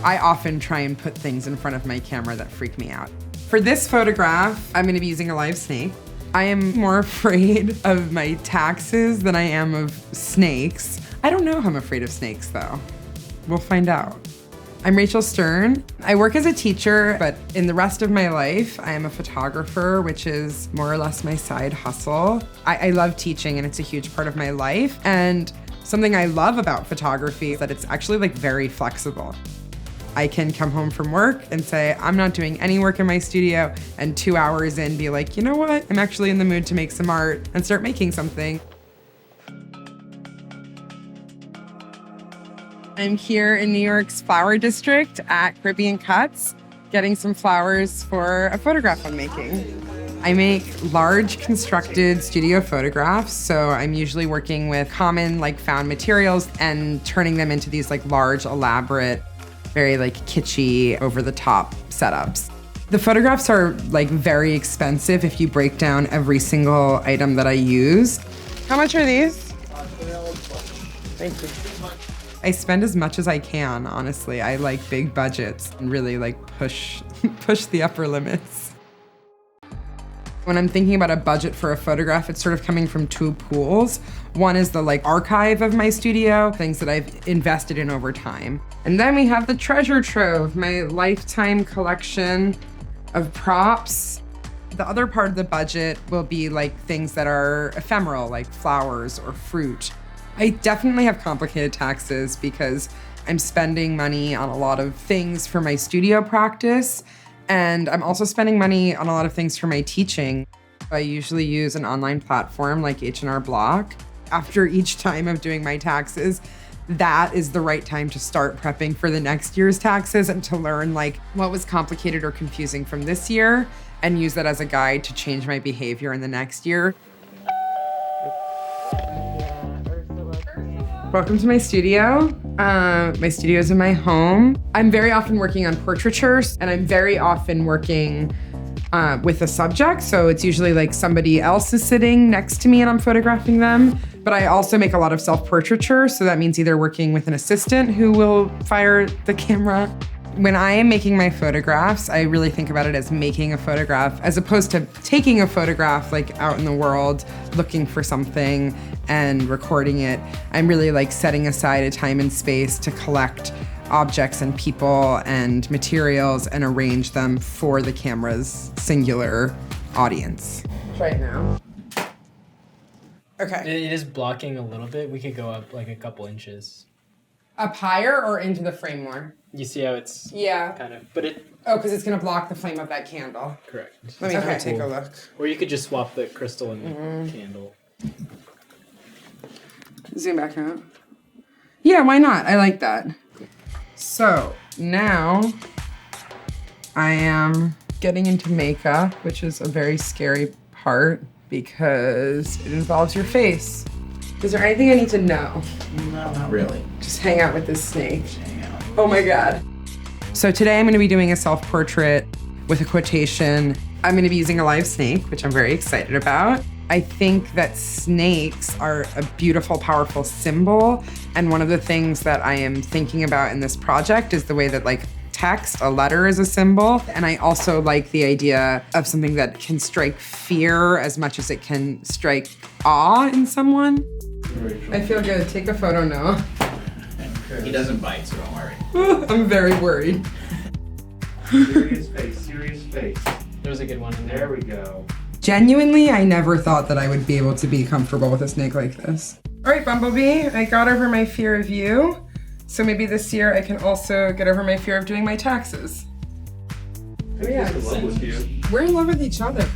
I often try and put things in front of my camera that freak me out. For this photograph, I'm gonna be using a live snake. I am more afraid of my taxes than I am of snakes. I don't know how I'm afraid of snakes though. We'll find out. I'm Rachel Stern. I work as a teacher, but in the rest of my life, I am a photographer, which is more or less my side hustle. I love teaching and it's a huge part of my life. And something I love about photography is that it's actually like very flexible. I can come home from work and say, I'm not doing any work in my studio, and 2 hours in be like, you know what? I'm actually in the mood to make some art and start making something. I'm here in New York's Flower District at Caribbean Cuts, getting some flowers for a photograph I'm making. I make large constructed studio photographs, so I'm usually working with common found materials and turning them into these large, elaborate, very kitschy, over-the-top setups. The photographs are very expensive if you break down every single item that I use. How much are these? Thank you. I spend as much as I can, honestly. I like big budgets and really push the upper limits. When I'm thinking about a budget for a photograph, it's sort of coming from two pools. One is the archive of my studio, things that I've invested in over time. And then we have the treasure trove, my lifetime collection of props. The other part of the budget will be things that are ephemeral, like flowers or fruit. I definitely have complicated taxes because I'm spending money on a lot of things for my studio practice, and I'm also spending money on a lot of things for my teaching. I usually use an online platform like H&R Block. After each time of doing my taxes, that is the right time to start prepping for the next year's taxes and to learn what was complicated or confusing from this year and use that as a guide to change my behavior in the next year. Welcome to my studio. My studio is in my home. I'm very often working on portraiture, and I'm very often working with a subject. So it's usually somebody else is sitting next to me and I'm photographing them. But I also make a lot of self-portraiture. So that means either working with an assistant who will fire the camera. When I am making my photographs, I really think about it as making a photograph as opposed to taking a photograph out in the world, looking for something and recording it. I'm really setting aside a time and space to collect objects and people and materials and arrange them for the camera's singular audience. Try it now. Okay. It is blocking a little bit. We could go up a couple inches. Up higher or into the frame more? You see how it's kind of, but it... Oh, because it's going to block the flame of that candle. Correct. Let me take a look. Or you could just swap the crystal and the candle. Zoom back out. Yeah, why not? I like that. So now I am getting into makeup, which is a very scary part because it involves your face. Is there anything I need to know? No, not really. Just hang out with this snake. Oh my God. So today I'm gonna be doing a self-portrait with a quotation. I'm gonna be using a live snake, which I'm very excited about. I think that snakes are a beautiful, powerful symbol. And one of the things that I am thinking about in this project is the way that text, a letter is a symbol. And I also like the idea of something that can strike fear as much as it can strike awe in someone. I feel good. Take a photo now. He doesn't bite, so don't worry. I'm very worried. Serious face, serious face. There was a good one in there. There we go. Genuinely, I never thought that I would be able to be comfortable with a snake like this. All right, Bumblebee, I got over my fear of you. So maybe this year I can also get over my fear of doing my taxes. I think he's in love with you. We're in love with each other.